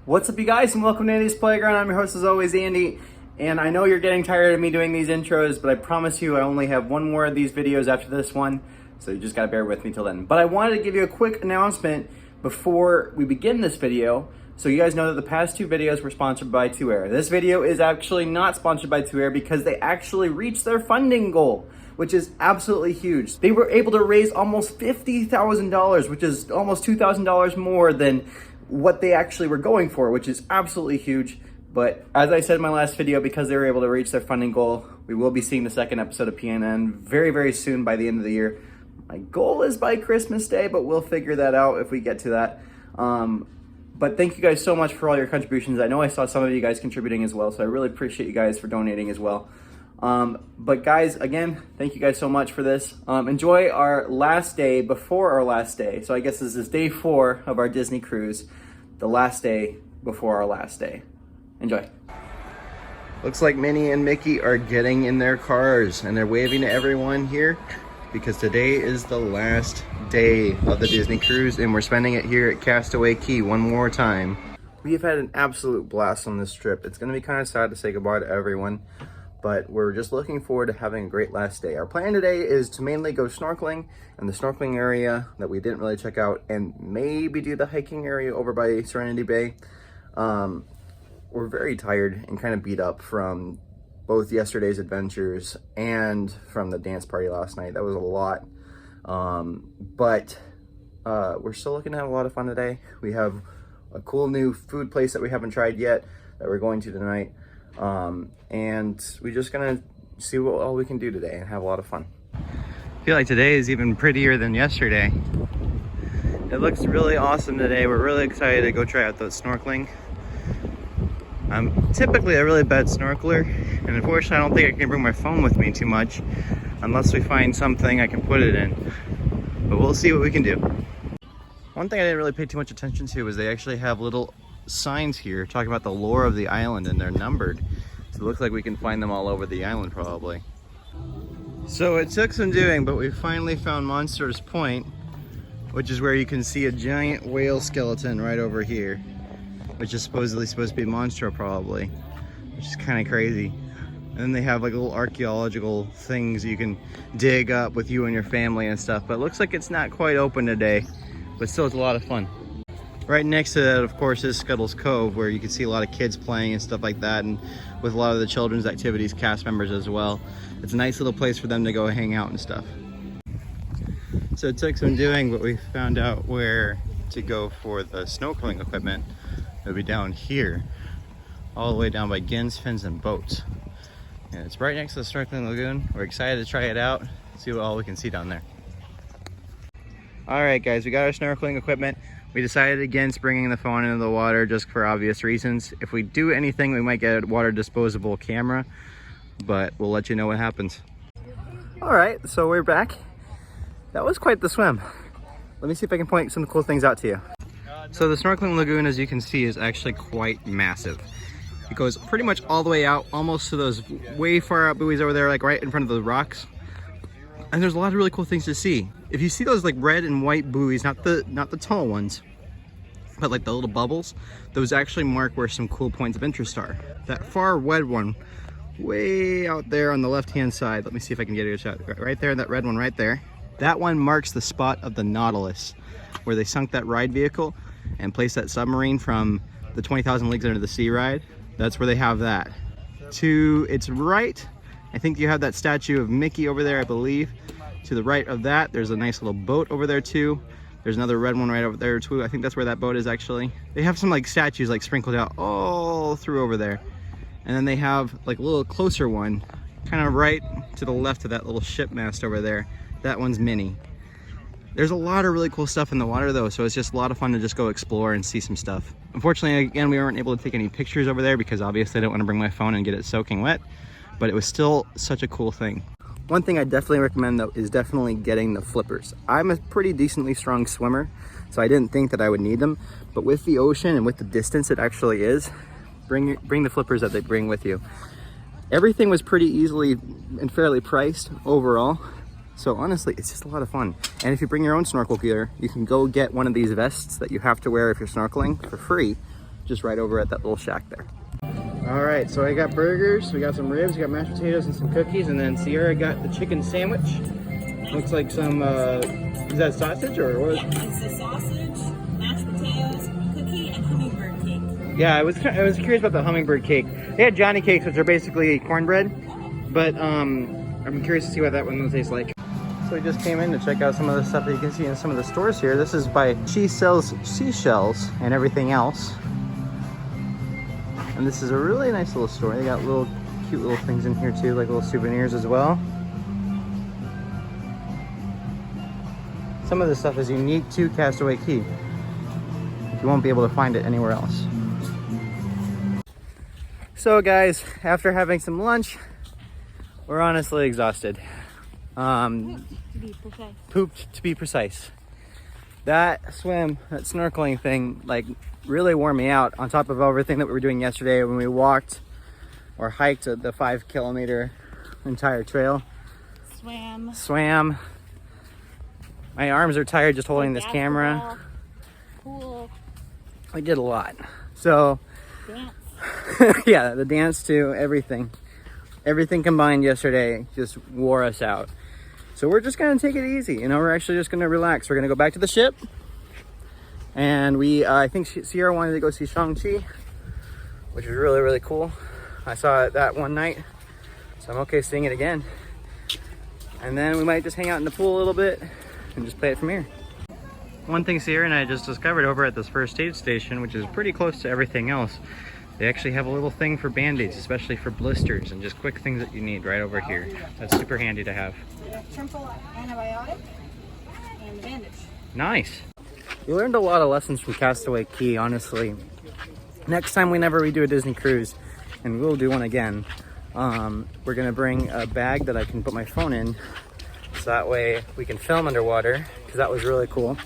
What's up, you guys, and welcome to Andy's Playground. I'm your host, as always, Andy, and I know you're getting tired of me doing these intros, but I promise you I only have one more of these videos after this one, so you just gotta bear with me till then. But I wanted to give you a quick announcement before we begin this video, so you guys know that the past two videos were sponsored by 2Air. This video is actually not sponsored by 2Air because they actually reached their funding goal, which is absolutely huge. They were able to raise almost $50,000, which is almost $2,000 more than what they actually were going for, which is absolutely huge. But as I said in my last video, because they were able to reach their funding goal, we will be seeing the second episode of PNN very, very soon by the end of the year. My goal is by Christmas Day, but we'll figure that out if we get to that. But thank you guys so much for all your contributions. I know I saw some of you guys contributing as well, so I really appreciate you guys for donating as well. But guys, again, thank you guys so much for this. Enjoy our last day before our last day. So I guess this is day 4 of our Disney cruise, the last day before our last day. Enjoy. Looks like Minnie and Mickey are getting in their cars and they're waving to everyone here because today is the last day of the Disney cruise and we're spending it here at Castaway Cay one more time. We have had an absolute blast on this trip. It's going to be kind of sad to say goodbye to everyone, but we're just looking forward to having a great last day. Our plan today is to mainly go snorkeling in the snorkeling area that we didn't really check out and maybe do the hiking area over by Serenity Bay. We're very tired and kind of beat up from both yesterday's adventures and from the dance party last night. That was a lot. But we're still looking to have a lot of fun today. We have a cool new food place that we haven't tried yet that we're going to tonight. And we're just gonna see what all we can do today and have a lot of fun. I feel like today is even prettier than yesterday. It looks really awesome today. We're really excited to go try out the snorkeling. I'm typically a really bad snorkeler, and unfortunately I don't think I can bring my phone with me too much unless we find something I can put it in. But we'll see what we can do. One thing I didn't really pay too much attention to is they actually have little signs here talking about the lore of the island, and they're numbered. So it looks like we can find them all over the island probably. So it took some doing, but we finally found Monsters Point, which is where you can see a giant whale skeleton right over here, which is supposedly supposed to be Monstro probably, which is kind of crazy. And then they have like little archaeological things you can dig up with you and your family and stuff, but it looks like it's not quite open today, but still it's a lot of fun. Right next to that, of course, is Scuttle's Cove, where you can see a lot of kids playing and stuff like that, and with a lot of the children's activities, cast members as well. It's a nice little place for them to go hang out and stuff. So it took some doing, but we found out where to go for the snorkeling equipment. It'll be down here, all the way down by Gins, Fins, and Boats. And it's right next to the Snorkeling Lagoon. We're excited to try it out, see what all we can see down there. All right, guys, we got our snorkeling equipment. We decided against bringing the phone into the water just for obvious reasons. If we do anything, we might get a water disposable camera, but we'll let you know what happens. All right, so we're back. That was quite the swim. Let me see if I can point some cool things out to you. So the Snorkeling Lagoon, as you can see, is actually quite massive. It goes pretty much all the way out, almost to those way far out buoys over there, like right in front of the rocks. And there's a lot of really cool things to see. If you see those like red and white buoys, not the tall ones, but like the little bubbles, those actually mark where some cool points of interest are. That far red one, way out there on the left-hand side, let me see if I can get a shot. Right there, that red one right there. That one marks the spot of the Nautilus, where they sunk that ride vehicle and placed that submarine from the 20,000 Leagues Under the Sea ride. That's where they have that. To its right, I think you have that statue of Mickey over there, I believe. To the right of that, there's a nice little boat over there too. There's another red one right over there too. I think that's where that boat is actually. They have some like statues like sprinkled out all through over there. And then they have like a little closer one, kind of right to the left of that little ship mast over there. That one's Minnie. There's a lot of really cool stuff in the water though, so it's just a lot of fun to just go explore and see some stuff. Unfortunately, again, we weren't able to take any pictures over there because obviously I don't want to bring my phone and get it soaking wet, but it was still such a cool thing. One thing I definitely recommend though is definitely getting the flippers. I'm a pretty decently strong swimmer, so I didn't think that I would need them, but with the ocean and with the distance it actually is, bring the flippers that they bring with you. Everything was pretty easily and fairly priced overall. So honestly, it's just a lot of fun. And if you bring your own snorkel gear, you can go get one of these vests that you have to wear if you're snorkeling for free. just right over at that little shack there. All right, so I got burgers, we got some ribs, we got mashed potatoes and some cookies, and then Sierra got the chicken sandwich. Looks like some, is that sausage or what? Yeah, it's the sausage, mashed potatoes, cookie, and hummingbird cake. Yeah, I was curious about the hummingbird cake. They had Johnny cakes, which are basically cornbread, but I'm curious to see what that one tastes like. So we just came in to check out some of the stuff that you can see in some of the stores here. This is by She Sells Seashells and Everything Else. And this is a really nice little store. They got little cute little things in here too, like little souvenirs as well. Some of this stuff is unique to Castaway Cay. You won't be able to find it anywhere else. So guys, after having some lunch, we're honestly exhausted. Pooped to be precise. That swim, that snorkeling thing, like really wore me out on top of everything that we were doing yesterday when we walked or hiked the 5 kilometer entire trail. Swam. My arms are tired just holding this camera. Pool. We did a lot. So, Dance. yeah, the dance too, everything. Everything combined yesterday just wore us out. So we're just gonna take it easy. You know, we're actually just gonna relax. We're gonna go back to the ship. And I think Sierra wanted to go see Shang-Chi, which is really, really cool. I saw it that one night, so I'm okay seeing it again. And then we might just hang out in the pool a little bit and just play it from here. One thing Sierra and I just discovered over at this first aid station, which is pretty close to everything else, they actually have a little thing for band-aids, especially for blisters and just quick things that you need right over here. That's super handy to have. Triple antibiotic and bandage. Nice. We learned a lot of lessons from Castaway Cay, honestly. Next time whenever we do a Disney cruise, and we'll do one again, we're gonna bring a bag that I can put my phone in, so that way we can film underwater, because that was really cool.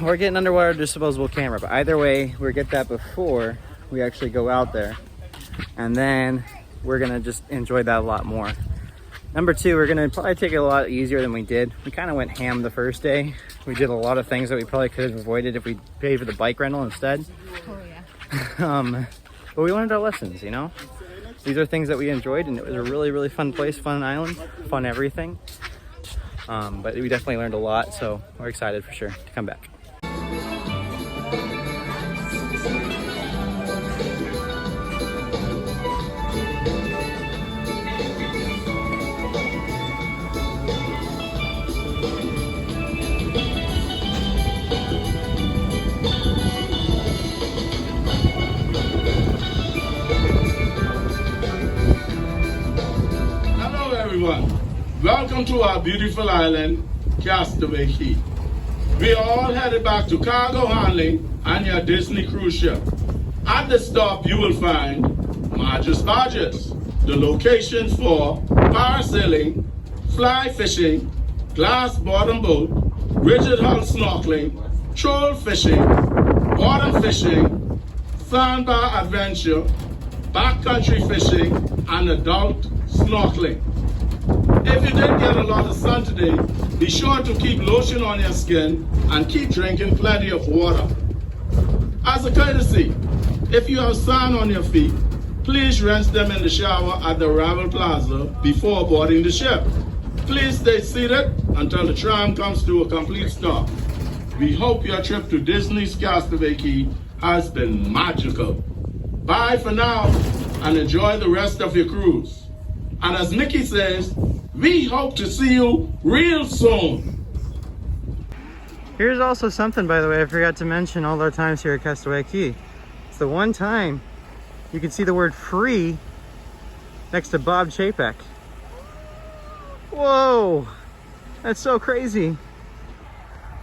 We're getting underwater disposable camera, but either way, we'll get that before we actually go out there. And then we're gonna just enjoy that a lot more. Number two, we're gonna probably take it a lot easier than we did. We kind of went ham the first day. We did a lot of things that we probably could have avoided if we paid for the bike rental instead. Oh yeah. But we learned our lessons, you know? These are things that we enjoyed, and it was a really, really fun place, fun island, fun everything. But we definitely learned a lot, so we're excited for sure to come back. Welcome to our beautiful island, Castaway Cay. We are all headed back to cargo handling and your Disney cruise ship. At the stop, you will find Marge's Barges, the locations for parasailing, fly fishing, glass bottom boat, rigid hull snorkeling, troll fishing, bottom fishing, sandbar adventure, backcountry fishing, and adult snorkeling. If you didn't get a lot of sun today, be sure to keep lotion on your skin and keep drinking plenty of water. As a courtesy, if you have sand on your feet, please rinse them in the shower at the Ravel Plaza before boarding the ship. Please stay seated until the tram comes to a complete stop. We hope your trip to Disney's Castaway Cay has been magical. Bye for now and enjoy the rest of your cruise. And as Mickey says, we hope to see you real soon. Here's also something, by the way, I forgot to mention all our times here at Castaway Cay. It's the one time you can see the word free next to Bob Chapek. Whoa, that's so crazy.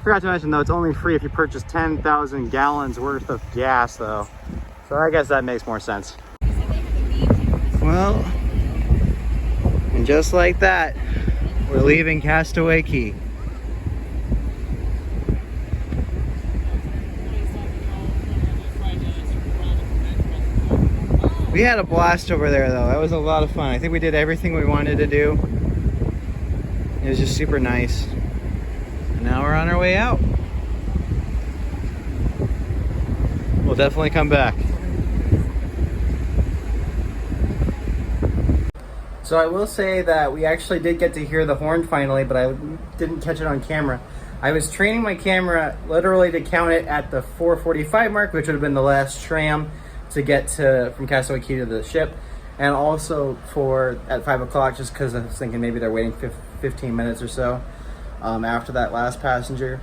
Forgot to mention though, it's only free if you purchase 10,000 gallons worth of gas though. So I guess that makes more sense. Well, and just like that, we're leaving Castaway Cay. We had a blast over there though. That was a lot of fun. I think we did everything we wanted to do. It was just super nice. And now we're on our way out. We'll We'll definitely come back. So I will say that we actually did get to hear the horn finally, but I didn't catch it on camera. I was training my camera literally to count it at the 4:45 mark, which would have been the last tram to get from Castaway Cay to the ship, and also at 5 o'clock, just because I was thinking maybe they're waiting 15 minutes or so after that last passenger.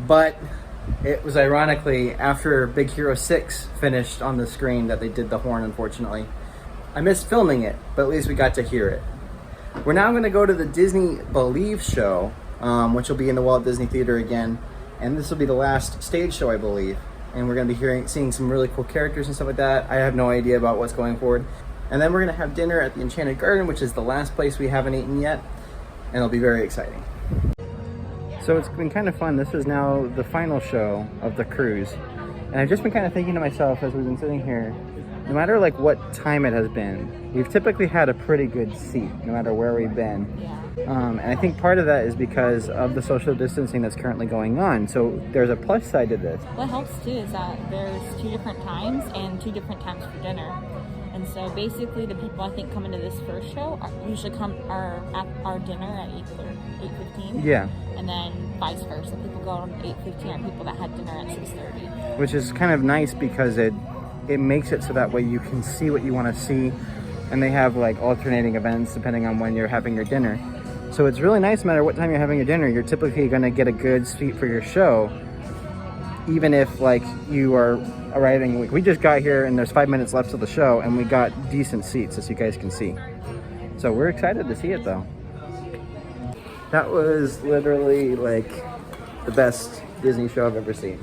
But it was ironically after Big Hero 6 finished on the screen that they did the horn, unfortunately. I missed filming it, but at least we got to hear it. We're now going to go to the Disney Believe show, which will be in the Walt Disney Theater again, and this will be the last stage show, I believe. And we're going to be seeing some really cool characters and stuff like that. I have no idea about what's going forward. And then we're going to have dinner at the Enchanted Garden, which is the last place we haven't eaten yet, and it'll be very exciting. So it's been kind of fun. This is now the final show of the cruise. And I've just been kind of thinking to myself as we've been sitting here, no matter like what time it has been, we've typically had a pretty good seat, no matter where we've been. And I think part of that is because of the social distancing that's currently going on. So there's a plus side to this. What helps too is that there's 2 different times and 2 different times for dinner. And so basically the people I think coming to this first show usually are at our dinner at 8:15. Yeah. And then vice versa. People go on 8:15 are people that had dinner at 6:30. Which is kind of nice because it makes it so that way you can see what you want to see. And they have like alternating events depending on when you're having your dinner. So it's really nice no matter what time you're having your dinner, you're typically going to get a good seat for your show. Even if like you are arriving, we just got here and there's 5 minutes left of the show and we got decent seats, as you guys can see. So we're excited to see it though. That was literally like the best Disney show I've ever seen.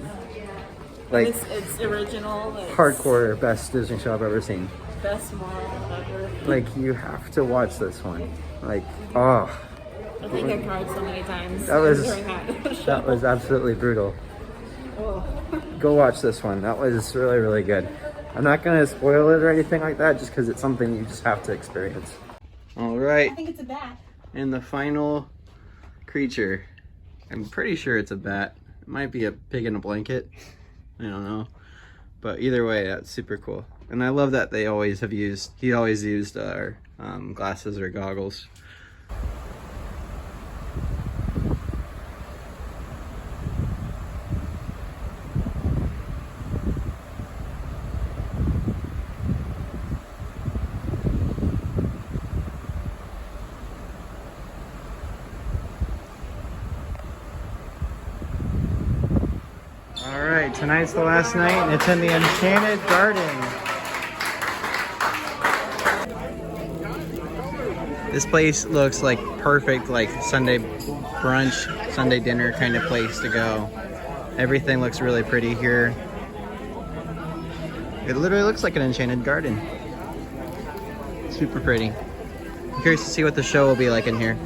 Like It's original. It's hardcore best Disney show I've ever seen. best moral ever. Like you have to watch this one. Like, oh. I think I cried so many times That was during that show. that was absolutely brutal. Oh. Go watch this one. That was really, really good. I'm not gonna spoil it or anything like that, just because it's something you just have to experience. All right, I think it's a bat. and the final creature. I'm pretty sure it's a bat. It might be a pig in a blanket. I don't know, but either way, that's super cool. And I love that he always used our glasses or goggles. Alright, tonight's the last night and it's in the Enchanted Garden. This place looks like perfect, like Sunday brunch, Sunday dinner kind of place to go. Everything looks really pretty here. It literally looks like an Enchanted Garden. Super pretty. I'm curious to see what the show will be like in here.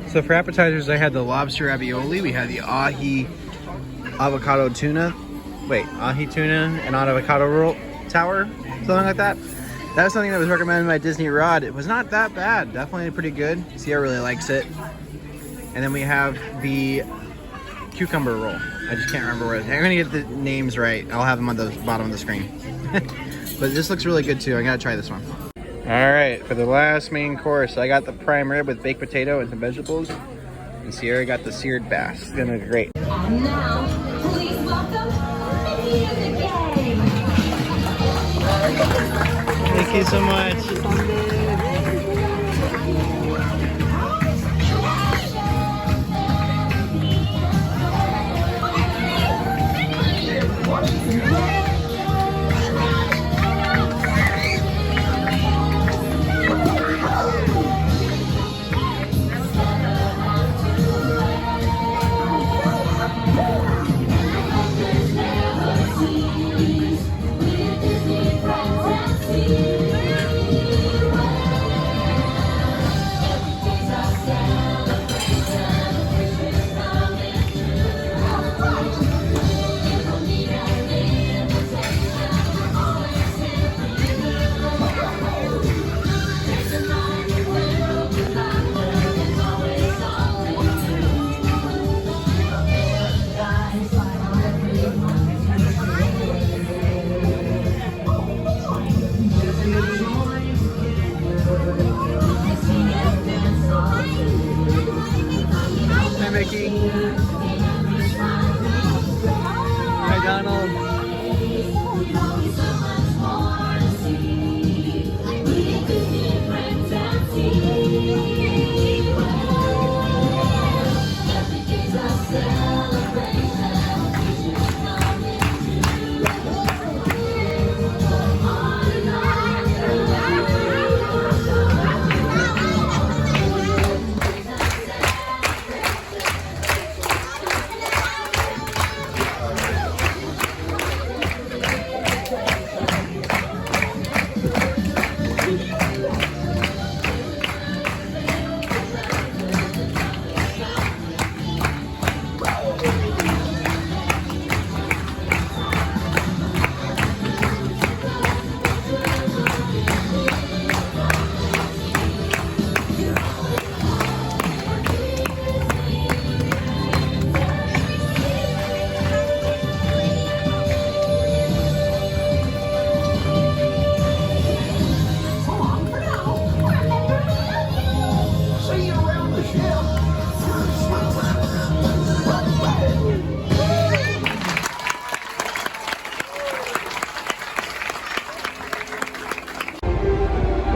So for appetizers, I had the lobster ravioli. We had the ahi avocado tuna. Wait, ahi tuna and avocado roll tower, something like that. That was something that was recommended by Disney Rod. It was not that bad. Definitely pretty good. Sierra really likes it. And then we have the cucumber roll. I just can't remember where. I'm gonna get the names right. I'll have them on the bottom of the screen. But this looks really good too. I gotta try this one. All right, for the last main course, I got the prime rib with baked potato and some vegetables. And Sierra got the seared bass. It's gonna be great. And now, please welcome Mickey and the gang. Thank you so much.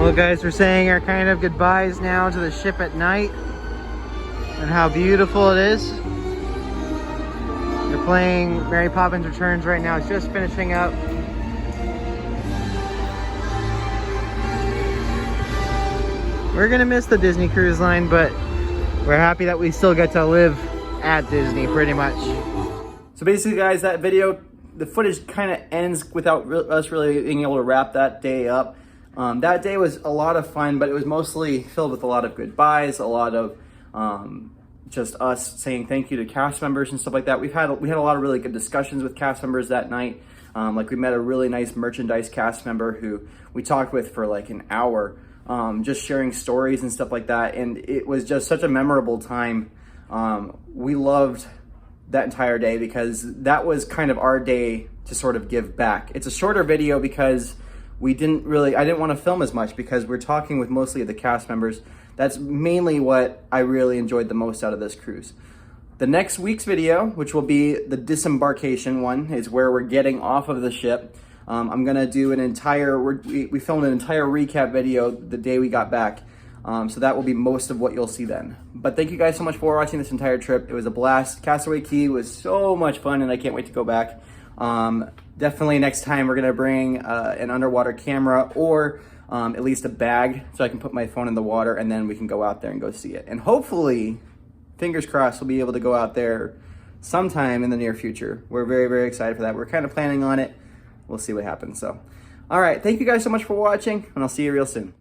Well, guys, we're saying our kind of goodbyes now to the ship at night and how beautiful it is. They're playing Mary Poppins Returns right now. It's just finishing up. We're gonna miss the Disney Cruise Line, but we're happy that we still get to live at Disney pretty much. So basically, guys, that video, the footage kind of ends without us really being able to wrap that day up. That day was a lot of fun, but it was mostly filled with a lot of goodbyes, a lot of just us saying thank you to cast members and stuff like that. We had a lot of really good discussions with cast members that night. Like we met a really nice merchandise cast member who we talked with for like an hour, just sharing stories and stuff like that. And it was just such a memorable time. We loved that entire day because that was kind of our day to sort of give back. It's a shorter video because I didn't want to film as much because we're talking with mostly the cast members. That's mainly what I really enjoyed the most out of this cruise. The next week's video, which will be the disembarkation one, is where we're getting off of the ship. I'm gonna do an entire, we filmed an entire recap video the day we got back. So that will be most of what you'll see then. But thank you guys so much for watching this entire trip. It was a blast. Castaway Cay was so much fun and I can't wait to go back. Definitely next time we're gonna bring an underwater camera or at least a bag so I can put my phone in the water and then we can go out there and go see it. And hopefully, fingers crossed, we'll be able to go out there sometime in the near future. We're very, very excited for that. We're kind of planning on it. We'll see what happens. So, all right, thank you guys so much for watching and I'll see you real soon.